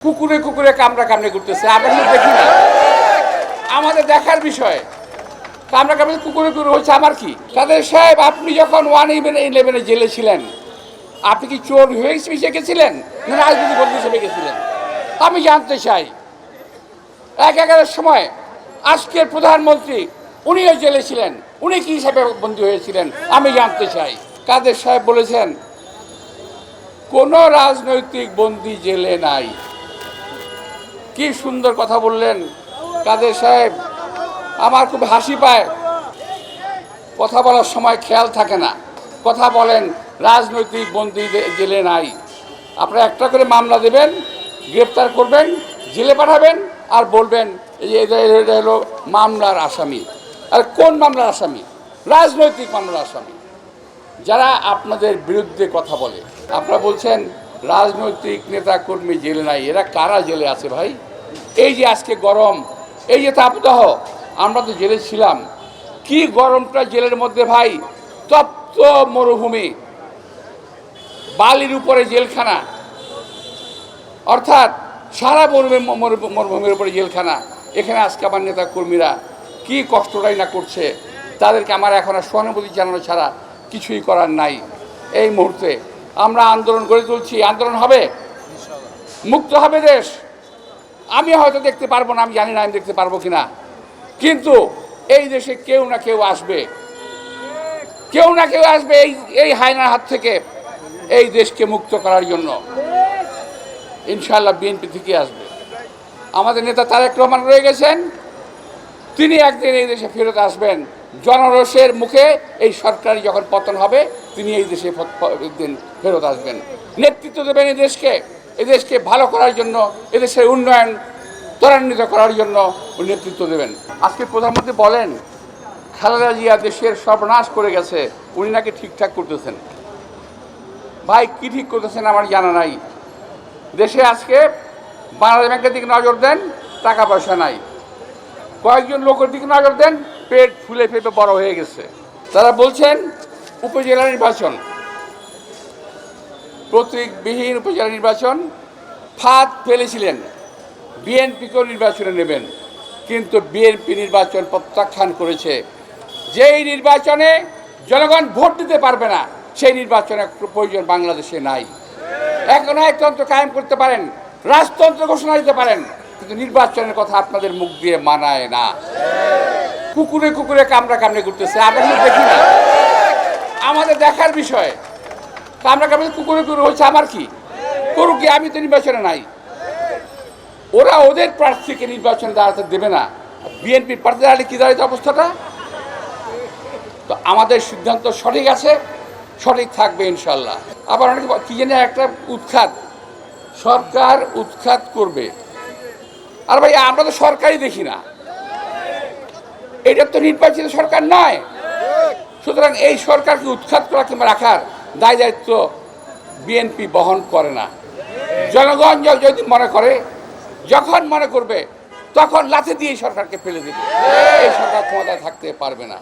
কুকুরে কুকুরে কামড়া কামড়ে করতেছে, আমরা দেখি না, আমাদের দেখার বিষয়। কামড়া কামড়ে কুকুরে কুকুরে হচ্ছে আমার কি? কাদের সাহেব, আপনি যখন 111-এ জেলে ছিলেন, আপনি কি চোর হয়ে মিশে গেছিলেন না রাজনীতি বন্দী হিসেবে গেছিলেন? আমি জানতে চাই। 11-এর সময় আজকের প্রধানমন্ত্রী উনিও জেলে ছিলেন, উনি কি হিসাবে বন্দী হয়েছিলেন আমি জানতে চাই। কাদের সাহেব বলেছেন কোন রাজনৈতিক বন্দী জেলে নাই। কি সুন্দর কথা বললেন কাদের সাহেব, আমার খুব হাসি পায়। কথা বলার সময় খেয়াল থাকে না, কথা বলেন রাজনৈতিক বন্দী জেলে নাই। আপনারা একটা করে মামলা দেবেন, গ্রেপ্তার করবেন, জেলে পাঠাবেন, আর বলবেন এটা হলো মামলার আসামি। আর কোন মামলার আসামি? রাজনৈতিক মামলার আসামি, যারা আপনাদের বিরুদ্ধে কথা বলে। আপনারা বলছেন রাজনৈতিক নেতা কর্মী জেলে নাই, এরা কারা জেলে আছে ভাই? এই যে আজকে গরম, এই যে তাপদাহ, আমরা তো জেলে ছিলাম। কি গরমটা জেলের মধ্যে ভাই! তপ্ত মরুভূমি, বালির উপরে জেলখানা, অর্থাৎ সারা মরুভূমির উপরে জেলখানা। এখানে আজকে আমার নেতা কর্মীরা কি কষ্টটাই না করছে, তাদেরকে আমার এখন আর সহানুভূতি জানানো ছাড়া কিছুই করার নাই। এই মুহূর্তে আমরা আন্দোলন গড়ে তুলছি, আন্দোলন হবে, মুক্ত হবে দেশ। আমি হয়তো দেখতে পারবো না, আমি জানি না আমি দেখতে পারবো কিনা, কিন্তু এই দেশে কেউ না কেউ আসবে, কেউ না কেউ আসবে এই হায়নার হাত থেকে এই দেশকে মুক্ত করার জন্য। ইনশাআল্লাহ বিএনপি থেকে আসবে। আমাদের নেতা তারেক রহমান রয়ে গেছেন, তিনি একদিন এই দেশে ফেরত আসবেন। জনরোষের মুখে এই সরকারি যখন পতন হবে, তিনি এই দেশে একদিন ফেরত আসবেন, নেতৃত্ব দেবেন এই দেশকে ভালো করার জন্য, এদেশের উন্নয়ন ত্বরান্বিত করার জন্য নেতৃত্ব দেবেন। আজকে প্রধানমন্ত্রী বলেন খালেদা জিয়া দেশের সর্বনাশ করে গেছে, উনি নাকি ঠিকঠাক করতেছেন। ভাই কি ঠিক করতেছেন আমার জানা নাই। দেশে আজকে বাংলাদেশ ব্যাংকের দিকে নজর দেন, টাকা পয়সা নাই। কয়েকজন লোকের দিকে নজর দেন, পেট ফুলে ফেপে বড় হয়ে গেছে। তারা বলছেন উপজেলা নির্বাচন, প্রতীকবিহীন উপজেলা নির্বাচন, ফাঁদ ফেলেছিলেন বিএনপিকেও নির্বাচনে নেবেন, কিন্তু বিএনপি নির্বাচন প্রত্যাখ্যান করেছে। যেই নির্বাচনে জনগণ ভোট দিতে পারবে না, সেই নির্বাচনের প্রয়োজন বাংলাদেশে নাই। একনায়কতন্ত্র কায়েম করতে পারেন, রাজতন্ত্র ঘোষণা দিতে পারেন, কিন্তু নির্বাচনের কথা আপনাদের মুখ দিয়ে মানায় না। কুকুরে কুকুরে কামড়া কামড়ে করতেছে, আমরা দেখি না, আমাদের দেখার বিষয়। কামড়া কামড়ে কুকুরে কুকুরে হচ্ছে আমার কি? করুক কি, আমি তো নির্বাচনে নাই। ওরা ওদের প্রার্থীকে নির্বাচনে দাঁড়াতে দেবে না, বিএনপির প্রার্থী দাঁড়ালে কি দাঁড়াইতে অবস্থাটা? তো আমাদের সিদ্ধান্ত সঠিক আছে, সঠিক থাকবে ইনশাল্লাহ। আবার অনেকে কি জানে একটা উৎখাত, সরকার উৎখাত করবে। আর ভাই আমরা তো সরকারই দেখি না, এটা তো নির্বাচিত সরকার নয়। সুতরাং এই সরকারকে উৎখাত করা কিংবা রাখার দায় দায়িত্ব বিএনপি বহন করে না। জনগণ যদি মনে করে, যখন মনে করবে, তখন লাথি দিয়ে সরকারকে ফেলে দেবে। এই সরকার ক্ষমতায় থাকতে পারবে না।